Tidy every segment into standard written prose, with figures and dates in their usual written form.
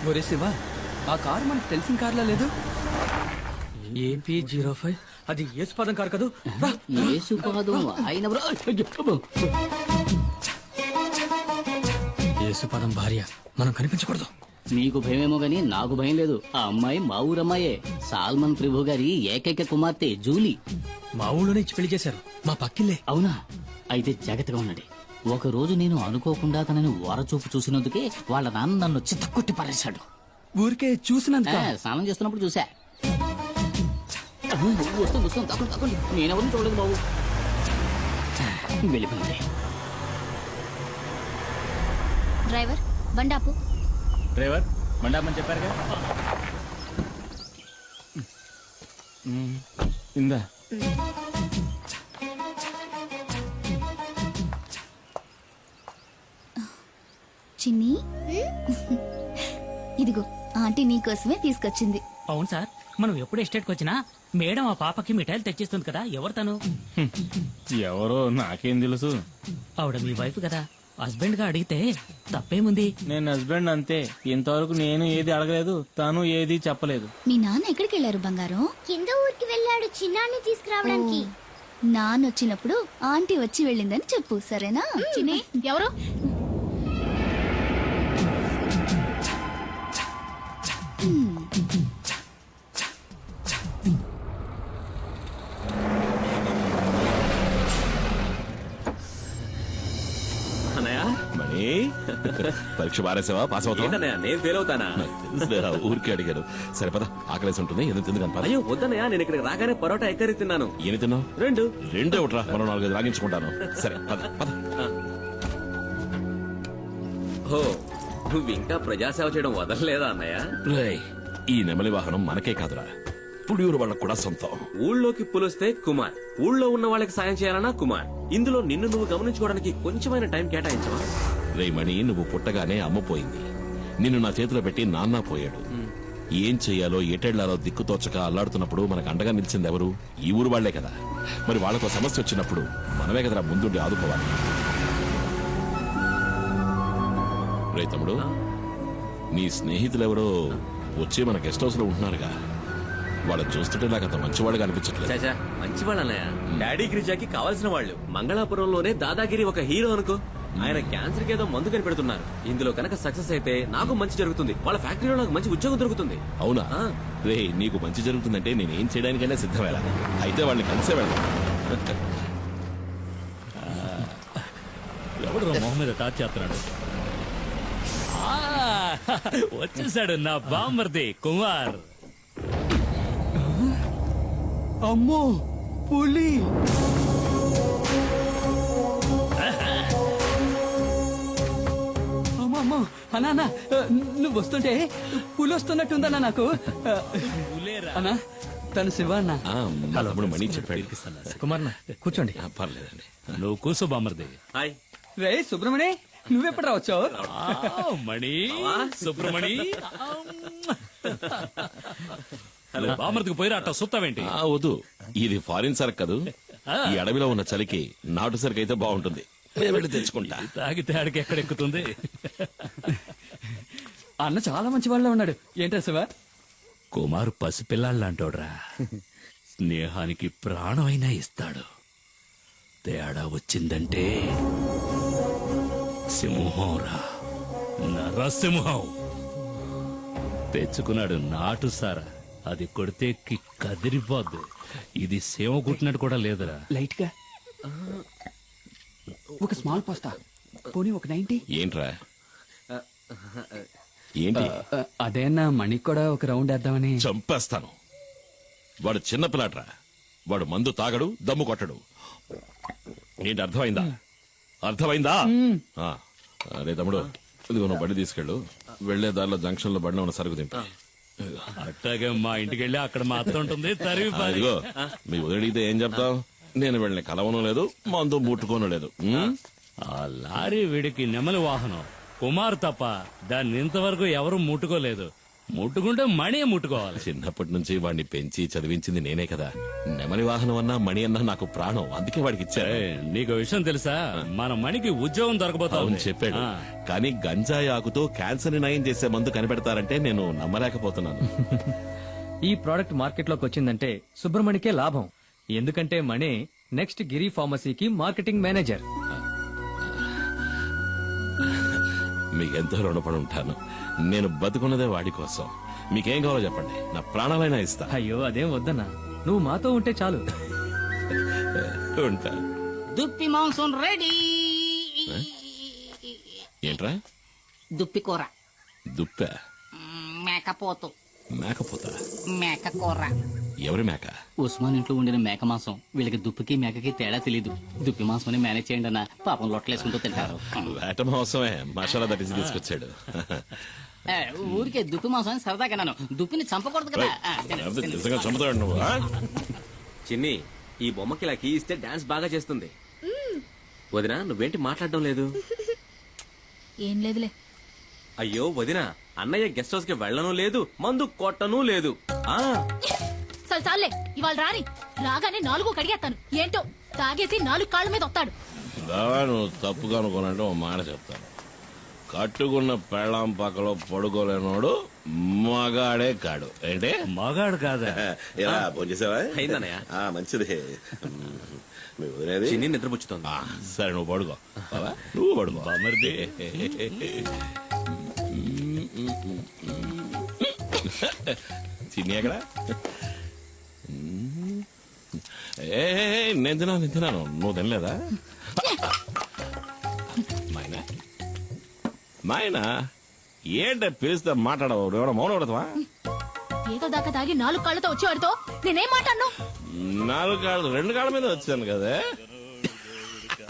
ఒరే శివ, ఆ కారు మనకు తెలిసిన కార్లా లేదు. AP05 అది యేసుపాదం కారు కదూ. యేసుపాదం భార్య, మనం కనిపించకూడదు. మీకు భయమేమో గానీ నాకు భయం లేదు. ఆ అమ్మాయి మా ఊరమ్మాయే, సాల్మన్ ప్రభు గారి ఏకైక కుమార్తె జూలీ. మా ఊళ్ళోనే ఇచ్చి పెళ్లి చేశారు, మా పక్కిల్లే. అవునా? అయితే జాగ్రత్తగా ఉండండి. ఒక రోజు నేను అనుకోకుండా తనని వరచూపు చూసినందుకే వాళ్ళ నాన్న నన్ను చిత్తకొట్టి పారేశాడు. ఊరికే చూసినందుకు. స్నానం చేస్తున్నప్పుడు చూసా. వస్తుంది తప్పండి. నేనెవరిని చూడలేదు బాబు. వెళ్ళిపోయింది. డ్రైవర్ బండాపు. డ్రైవర్ మండాపని చెప్పారుగా. ఇందా చిన్ని, ఇదిగో ఆంటీ నీకోసమే తీసుకొచ్చింది. అవును సార్, మనం ఎప్పుడు ఎస్టేట్కి వచ్చినా మేడం ఆ పాపకి మిఠాయిలు తెచ్చిస్తుంది కదా. ఎవరు తను? ఎవరో నాకేం తెలుసు. ఆవిడ మీ వైఫ్ కదా. హస్బెండ్ గా అడిగితే తప్పేముంది? నేను హస్బెండ్ అంతే. ఇంతవరకు నేను ఏది అడగలేదు, తను ఏది చెప్పలేదు. మీ నాన్న ఎక్కడికి వెళ్ళారు బంగారం? కింద ఊరికి వెళ్ళాడు చిన్నాన్ని తీసుకురావడానికి. నాన్న వచ్చినప్పుడు ఆంటీ వచ్చి వెళ్ళిందని చెప్పు, సరేనా? చిన్ని, ఎవరు? పరీక్ష బారేసావా? పాస్ అవుతా? నేను ఫెయిల్ అవుతానా? ఊరికే అడిగారు. సరే పద, ఆకలేసి ఉంటుంది. ఎందుకు తింది కనపడ. అయ్యో వద్దనయా, నేను ఇక్కడికి రాగానే పరోటా ఎక్కరి తిన్నాను. ఏమి తిన్నావు? రెండే ఒకట్రా, మనం 4-5 రాగించుకుంటాను. సరే పద పద. ఓ, నువ్వు ఇంకా ప్రజాసేవ చేయడం వదలలేదా అన్నయ్య? ఈ నెమలి వాహనం మనకే కాదురా, పుడియూరు వాళ్ళకు కూడా సొంతం. ఊళ్ళోకి పులిస్తే కుమార్, ఊళ్ళో ఉన్న వాళ్ళకి సాయం చేయాలన్నా కుమార్. ఇందులో నిన్ను నువ్వు గమనించుకోవడానికి కొంచెమైన టైం కేటాయించవా? రేమణి, నువ్వు పుట్టగానే అమ్మపోయింది. నిన్ను నా చేతిలో పెట్టి నాన్న పోయాడు. ఏం చెయ్యాలో ఎటెళ్లాలో దిక్కుతోచక అల్లాడుతున్నప్పుడు మనకు అండగా నిలిచింది ఎవరు? ఈ ఊరు వాళ్లే కదా. మరి వాళ్ళకు సమస్య వచ్చినప్పుడు మనమే కదరా ముందుండి ఆదుకోవాలి. రే తమ్ముడు, నీ స్నేహితులెవరో వచ్చి మన గెస్ట్ హౌస్ లో ఉంటున్నారుగా. వాళ్ళని చూస్తుంటే నాకు అంత మంచివాళ్ళుగా అనిపించట్లేదు. మంచివాళ్ళు అన్నయ్య, డాడీ గిరిజాకి కావాల్సిన వాళ్ళు. మంగళాపురంలోనే దాదాగిరి ఒక హీరో అనుకో. ఆయన క్యాన్సర్ కి ఏదో మందు కనిపెడుతున్నారు. ఇందులో కనుక సక్సెస్ అయితే నాకు మంచి జరుగుతుంది, వాళ్ళ ఫ్యాక్టరీలో నాకు మంచి ఉద్యోగం దొరుకుతుంది. అవునా? రే, నీకు మంచి జరుగుతుందంటే నేనేం చేయడానికైనా సిద్ధమేలా. అయితే వాళ్ళని కలిసే వెళ్దాం. ఎవడు మొహం మీద టాచ్ చేస్తున్నాడు? వచ్చేసాడు నా బామ్మర్ది కుమార్. అమ్మో, పులి! అమ్మో అన్నా, నువ్వు వస్తుంటే పులి వస్తున్నట్టుందన్నా నాకు. అన్నా, తను శివ అన్న. తమ్ముడు మణి చెప్పాడు. కుమార్ కూర్చోండి. పర్లేదండి, నువ్వు కూర్చో బామ్మర్ది. హాయ్ రే సుబ్రమణి, నువ్వెప్పుడు రావచ్చావు? మణి, సుబ్రమణి, బామ్మర్దికి పోయిరా అట్ట సుత్తావేంటి? వద్దు, ఇది ఫారిన్ సరుకు కదూ. ఈ అడవిలో ఉన్న చలికి నాటు సరుకు అయితే బాగుంటుంది. వెళ్ళి తెచ్చుకుంటా. తాగితే ఆడికి ఎక్కడెక్కుతుంది. అన్న చాలా మంచి వాళ్ళ ఉన్నాడు. ఏంటా శివ? కుమారు పసిపిల్లాళ్ళంటోడ్రా. స్నేహానికి ప్రాణమైనా ఇస్తాడు. తేడా వచ్చిందంటే సింహంరా, నరసింహం. తెచ్చుకున్నాడు నాటు సారా. అది కొడితే కదిరిపోద్దు. ఇది సేవ కుట్టినట్టు కూడా లేదురా. లైట్ గా ఒక స్మాల్ పాస్తా, పోనీ ఒక 90. ఏంట్రా ఏంటి? అదేనా మణికి కూడా ఒక రౌండ్ వేద్దామని. చంపేస్తాను. వాడు చిన్నపిల్లాడ్రా. వాడు మందు తాగడు, దమ్ము కొట్టడు. ఏంటి అర్థమైందా? అర్థమైందా? అరే తమ్ముడు, ఇదిగో నువ్వు బండి తీసుకెళ్ళు. వెళ్లే దారిలో జంక్షన్ లో బండిలో ఉన్న సరుకు దింపి. అట్టాగే మా ఇంటికి వెళ్ళి అక్కడ మాత్రం ఉంటుంది. ఇదిగో, మీ వదిలితే ఏం చెప్తావు? నేను వెళ్ళిన కలవను లేదు, మందు ముట్టుకోను లేదు. ఆ లారీ వీడికి నెమలి వాహనం. కుమార్ తప్ప దాన్ని ఇంతవరకు ఎవరు ముట్టుకోలేదు. ముట్టుకుంటే మణి ముట్టుకోవాలి. చిన్నప్పటి నుంచి వాడిని పెంచి చదివించింది నేనే కదా. నెమలి వాహనం అన్నా మణి అన్నా నాకు ప్రాణం, అందుకే వాడికి ఇచ్చాను. ఏయ్, నీకు విషయం తెలుసా? మన మణికి ఉద్యోగం దొరకబోతా అవును ఉంది. చెప్పాడు. ఆ. కానీ గంజాయి ఆకుతో క్యాన్సర్ ని నయం చేసే మందు కనిపెడతారంటే నేను నమ్మలేకపోతున్నాను. ఈ ప్రోడక్ట్ మార్కెట్ లోకి వచ్చిందంటే సుబ్రమణికే లాభం. ఎందుకంటే మణి నెక్స్ట్ గిరి ఫార్మసీకి మార్కెటింగ్ మేనేజర్. మీకెంతో రుణపడి ఉంటాను. నేను బతుకున్నదే వాడి కోసం. మీకేం కావాలో చెప్పండి, నా ప్రాణాలైనా ఇస్తా. అయ్యో అదేం వద్దన్నా, నువ్వు మాతో ఉంటే చాలు. ఉంటా. దుప్పి మాంసం రెడీ. ఏంట్రా? దుప్పి కూర. దుప్ప? మేకపోతు. మేకపోతా? మేక కూర. ఎవరి మేక? ఉస్మాన్ ఇంట్లో ఉండిన మేక మాంసం. వీళ్ళకి దుప్పికి మేకకి తేడా తెలీదు. దుప్పి మాంసం మేనేజ్ చేయండి అన్న, పాపం లొట్టలేసుకుంటూ తింటారు. వేట మోసమే మసాలా దట్టించి తీసుకొచ్చాడు. ఏ, ఊరికే దుప్పి మాంసం అని సరదాగా నన్ను. దుప్పిని చంపకూడదు కదా. లేకపోతే నిజంగా చంపుతాడు నువ్వు. ఆ? చిన్ని, ఈ బొమ్మకి ఇలా కీ ఇస్తే డాన్స్ బాగా చేస్తుంది. వదినా నువ్వేంటి మాట్లాడడం లేదు? ఏం లేదులే. అయ్యో వదినా, అన్నయ్య గెస్ట్ హౌస్ కి వెళ్ళను లేదు, మందు కొట్టను లేదు. ఆ సరే చాలే, ఇవాళ రాని. రాగానే 4 కడిగేస్తాను. ఏంటో తాగేసి 4 కాళ్ళ మీద వస్తాడు. బావా, నువ్వు తప్పుగా అనుకోనంటే ఓ మాట చెప్తాను. కట్టుకున్న పెళ్ళాం పక్కలో పడుకోలేనోడు మగాడే కాడు. ఏంటి? మగాడు కాదా? ఇలా ఫోన్ చేసావా? అయిందన్నయ్య. మంచిది. మీ వదిలేది? చిన్ని నిద్రపుచ్చుతోంది. సరే నువ్వు పడుకో. బావా, నువ్వు పడుకో. బామర్ది. చిన్ని ఎక్కడ? ఏ నేను తిన్నాను. నువ్వు తినలేదా? మాయనా, మాయనా, ఏంటే పిలిస్తే మాట్లాడవు? ఎవడో మౌనం పడతావా? ఏదో దాకా తాగి 4 కాళ్ళతో వచ్చేవాడితో నేనేం మాట్లాడను. 4 కాళ్ళు 2 కాళ్ళ మీద వచ్చాను కదా.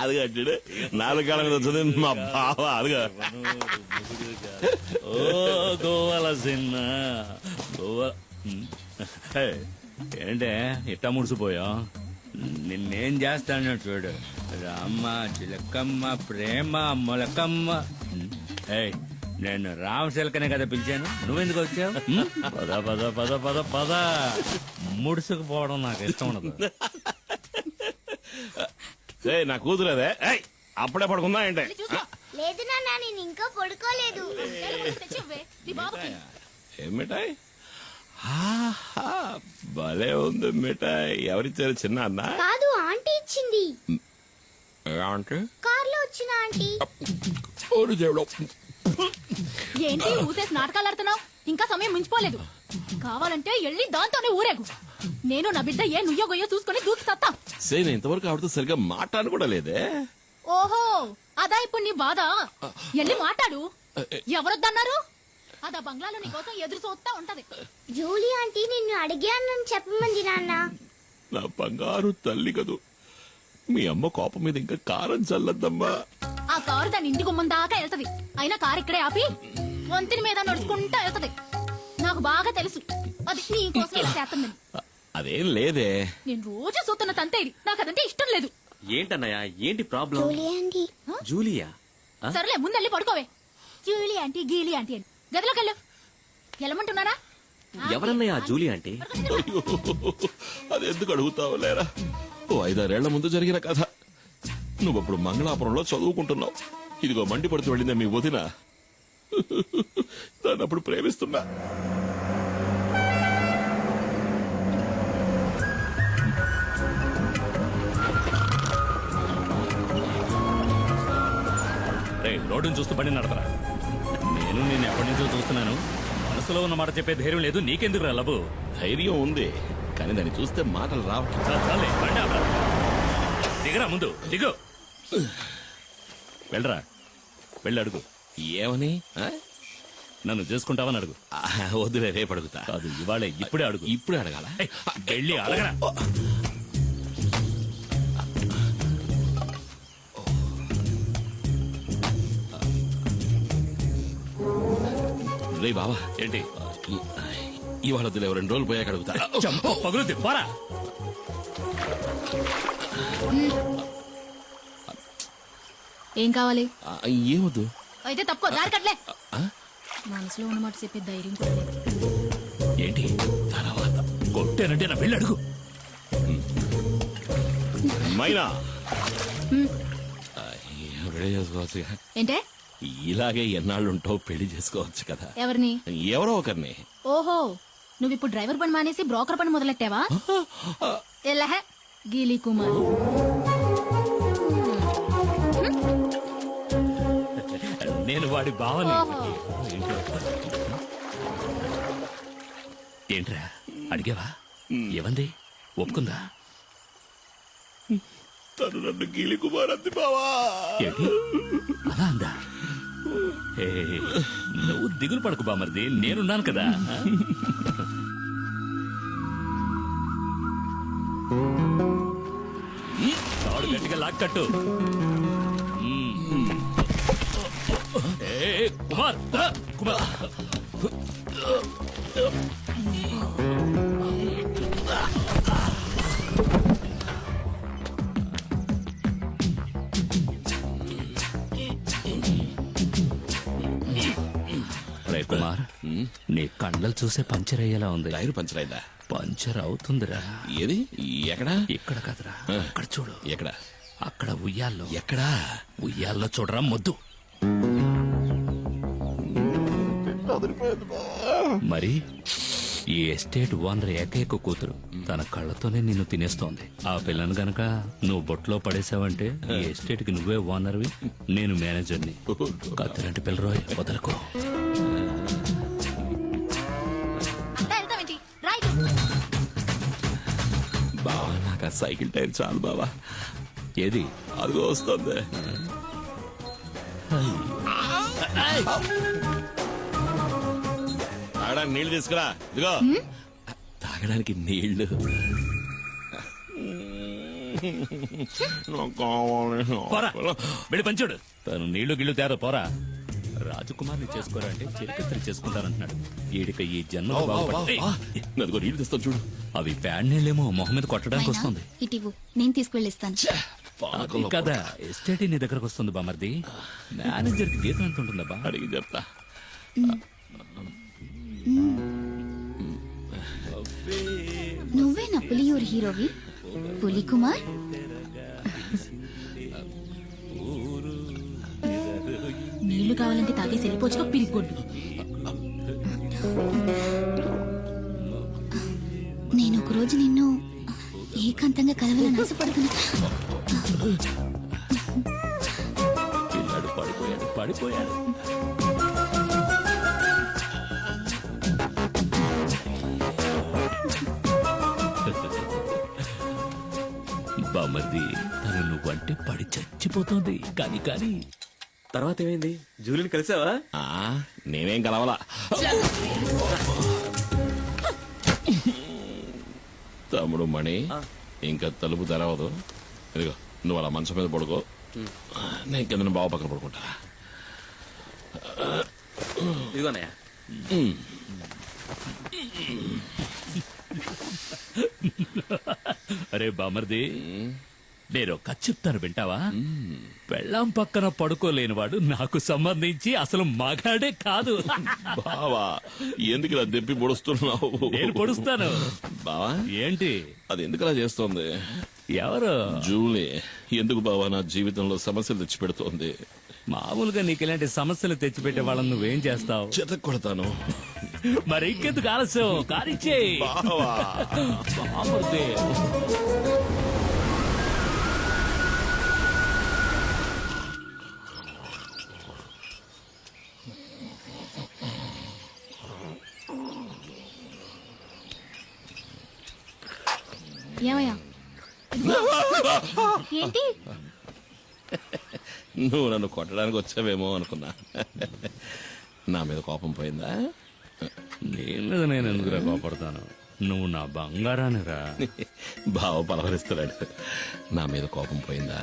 అది కట్టాడు 4 కాళ్ళ మీద వచ్చింది మా బావ. అదిగా ఓ గోవాల సిన్న గోవా. ఏయ్, ఏంటే ఇట్టా ముడిసిపోయా? నిన్నేం చేస్తాను చూడు. రామ్మ చిలకమ్మ ప్రేమ మొలకమ్మ. ఏయ్, నేను రామ్ చిలకనే కదా పిలిచాను. నువ్వెందుకు వచ్చావు? పద పద పద పద పద. ముడుసుకుపోవడం నాకు ఇష్టం ఉండదు. నా కూతురేదే. అప్పుడే పడుకుందా ఏంటే? లేదు నాన్న, నేను ఇంకా పడుకోలేదు. తెచ్చి ఇవ్వే, నీ బాబుకి. ఏం మిఠాయి? ఆహా, భలే ఉంది మిఠాయి. ఎవరిచ్చారు? చిన్న అన్న? కాదు, ఆంటీ ఇచ్చింది. అంటే కార్లో వచ్చిన ఆంటీ. ఏంటి ఊసేసి నాటకాలు ఆడుతున్నావు? ఇంకా సమయం మించిపోలేదు. కావాలంటే వెళ్ళి దాంతోనే ఊరేగు. నేను నా బిడ్డ ఏ నుయ్యో గొయ్యో చూసుకుని దూకి సత్తా. నేను ఇంతవరకు ఆవిడతో సరిగ్గా మాట్లాడను కూడా లేదే. ఓహో, అదా ఇప్పుడు నీ బాధ? వెళ్ళి మాట్లాడు. ఎవరొద్దన్నారు? అదా బంగ్లాలో నీ కోసం ఎదురు చూస్తా ఉంటది. జూలీ ఆంటీ నిన్ను అడిగానని చెప్పమంది నాన్న. నా బంగారు తల్లి కదూ. మీ అమ్మ కోపం మీద ఇంకా కారం చల్లద్దమ్మా. ఆ కారు దాని ఇంటి గుమ్మం దాకా వెళ్తది. అయినా కారు ఇక్కడే ఆపి వంతిని మీద నడుచుకుంటా వెళ్తది. నాకు బాగా తెలుసు అది నీ కోసం ఇలా చేస్తుందని. అదేం లేదే. నేను రోజు చూస్తున్న తంతే ఇది. నాకు అదంటే ఇష్టం లేదు. ఏంటన్నయ్య, ఏంటి ప్రాబ్లం? Julie aunty. జూలియా? సరేలే, ముందెళ్ళి పడుకోవే. జూలీ ఆంటీ గీలి ఆంటీ అని గదిలోకి వెళ్ళు. వెళ్ళమంటున్నారా? ఎవరన్నయ్య ఆ జూలి అంటే? అయ్యో, అది ఎందుకు అడుగుతావు లేరా? ఓ 5-6 ఏళ్ల ముందు జరిగిన కథ. నువ్వప్పుడు మంగళాపురంలో చదువుకుంటున్నావు. ఇదిగో మండి పడుతూ వెళ్ళిందే మీ వదిన. దాన్ని అప్పుడు ప్రేమిస్తున్నా. రోడ్డును చూస్తూ బండి నడపరా. నేను నేను ఎప్పటి నుంచో చూస్తున్నాను. మనసులో ఉన్న మాట చెప్పే ధైర్యం లేదు. నీకెందుకు రా లబు? ధైర్యం ఉంది, కానీ దాన్ని చూస్తే మాటలు రావట్లేదు. చాలే, బండి ఆపరా. దిగరా, ముందు దిగు. వెళ్ళరా, వెళ్ళి అడుగు. ఏమని? నన్ను చేసుకుంటావని అడుగు. వద్దులే, రేపు అడుగుతా. కాదు, ఇవాళే, ఇప్పుడే అడుగు. ఇప్పుడే అడగాల? వెళ్ళి అడగరా. రే బావా, ఏంటి? ఇవాళ వద్దులే, 2 రోజులు పోయాక అడుగుతా. చంప పగులుద్ది, పోరా. ఏం కావాలి? ఏమొద్దు. అయితే తప్పుకో, దారి కట్లే. మనసులో ఉన్నమాట చెప్పే ధైర్యం కూడా లేదు. ఏంటి తర్వాత కొట్టానంటే నా పెళ్ళి అడుగు. మైనా పెళ్లి చేసుకోవచ్చు. ఏంటే ఇలాగే ఎన్నాళ్ళు ఉంటావు, పెళ్లి చేసుకోవచ్చు కదా. ఎవరిని? ఎవరో ఒకరిని. ఓహో, నువ్వు ఇప్పుడు డ్రైవర్ పని మానేసి బ్రోకర్ పని మొదలెట్టావా? ఎల్లహ గీలీ కుమార్. నేను వాడి బావని. ఓహో. ఏంట్రా అడిగావా? ఏమంది? ఒప్పుకుందా? తను నన్ను గీలి కుమార్ అంది బావా. ఏంటి అలా అందా? ఏ, నువ్వు దిగులు పడకు బామర్ది, నేనున్నాను కదా. తాడు గట్టిగా లాక్కట్టు. కుమార్ కుమార్ రే కుమార్, నీ కండలు చూసే పంచర్ అయ్యేలా ఉంది. టైర్ పంచర్ అయిందా? పంచర్ అవుతుందిరా. ఏది? ఎక్కడా? ఇక్కడ కదరా, అక్కడ చూడు. ఎక్కడ? అక్కడ ఉయ్యాల్లో. ఎక్కడా? ఉయ్యాల్లో చూడరా మొద్దు. మరి ఈ ఎస్టేట్ ఓనర్ ఏకైక కూతురు తన కళ్ళతోనే నిన్ను తినేస్తోంది. ఆ పిల్లను గనక నువ్వు బొట్లో పడేసావంటే ఈ ఎస్టేట్ కి నువ్వే ఓనర్వి, నేను మేనేజర్ని. కత్తిలాంటి పిల్లరోయ్, వదలకు. బావా నాకు ఆ సైకిల్ టైర్ చాలు బావా. ఏది? అదిగో వస్తుంది. తాగడానికి నీళ్లు తీసుకురా. ఇదిగో తాగడానికి నీళ్లు. పోరా, వెళ్ళి పంచుడు. తను నీళ్లు గిళ్ళు తేరా, పోరా. రాజకుమార్ని చేసుకోరా అంటే చిరకత్రి చేసుకుంటానంటున్నాడు. ఈడిక ఈ జన్మ అదిగో నీళ్లు తెస్తాను చూడు. అవి ప్యాడ్ నీళ్ళేమో మొహం మీద కొట్టడానికి వస్తుంది. ఇటివు, నేను తీసుకువెళ్ళిస్తాను. అది కదా, ఎస్టేట్ నీ దగ్గరకు వస్తుంది బామర్ది. మేనేజర్ కి జీతం ఎంత ఉంటుందా? అడిగి చెప్తా. నువ్వేనా పులియూరు హీరోవి? పులి కుమార్. నీళ్లు కావాలంటే తాగేసి వెళ్ళిపోవచ్చుకో పిరిగొడ్డు. నేను ఒకరోజు నిన్ను ఏకాంతంగా కలవాలని ఆశపడుతున్నా. పిల్లాడు పడిపోయాడు, పడిపోయాడు. బామర్ది, తను నువ్వంటే పడి చచ్చిపోతుంది. కానీ కానీ తర్వాత ఏమైంది? జూలిని కలిసావా? నేనేం కలవలా. తమ్ముడు మణి, ఇంకా తలుపు తెరవదు. ఇదిగో నువ్వు అలా మంచం మీద పడుకో, నేను కింద బావ పక్కన పడుకుంటా. ఇదిగోనయ్యా. అరే బామర్ది, నేను కథ చెప్తాను వింటావా? పెళ్ళాం పక్కన పడుకోలేనివాడు నాకు సంబంధించి అసలు మగాడే కాదు. బావా ఎందుకు ఇలా దెప్పి పొడుస్తున్నావు? నేను పొడుస్తాను. బావా ఏంటి? అది ఎందుకు అలా చేస్తోంది? ఎవరు? జూలీ. ఎందుకు బావా నా జీవితంలో సమస్యలు తెచ్చి పెడుతోంది? మామూలుగా నీకు ఇలాంటి సమస్యలు తెచ్చిపెట్టే వాళ్ళని నువ్వేం చేస్తావు? చెత్త కొడతాను. మరి ఇంకెందుకు ఆలస్యం? కారిచ్చే బావా. ఏమయ్యా? ఏంటి? నువ్వు నన్ను కొట్టడానికి వచ్చావేమో అనుకున్నా. నా మీద కోపం పోయిందా? నీ మీద నేను ఎందుకురా కోపడతాను? నువ్వు నా బంగారానిరా. బావ పలవరిస్తున్నాడు. నా మీద కోపం పోయిందా?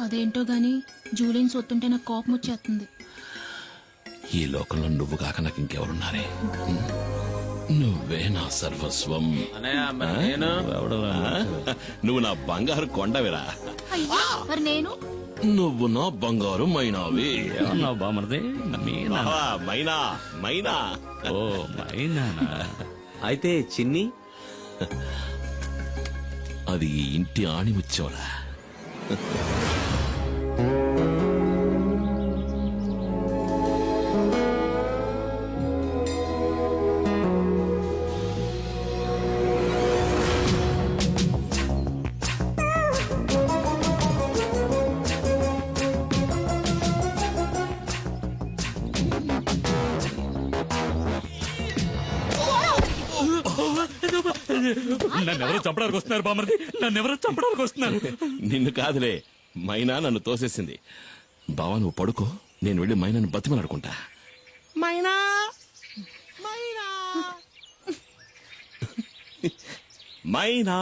అదేంటో గాని జూలిని సొత్తుంటే నాకు కోపం వచ్చేస్తుంది. ఈ లోకంలో నువ్వు కాక నాకు ఇంకెవరున్నారే? నువ్వే నా సర్వస్వం. నేను నువ్వు నా బంగారు కొండవిరా. అయ్యో, మరి నేను నువ్వు నా బంగారు మైనావి. ఏమన్నావు బామర్ది? మీనా? బావా, మైనా మైనా. ఓ మైనానా? అయితే చిన్ని అది ఈ ఇంటి ఆణిముత్యంలా. నన్నెవరో చంపడానికి వస్తున్నారు బామర్ది, నన్నెవరో చంపడానికి వస్తున్నారు. నిన్ను కాదులే, మైనా నన్ను తోసేసింది. బావా నువ్వు పడుకో, నేను వెళ్ళి మైనాను బతిమలాడుకుంటా. మైనా మైనా మైనా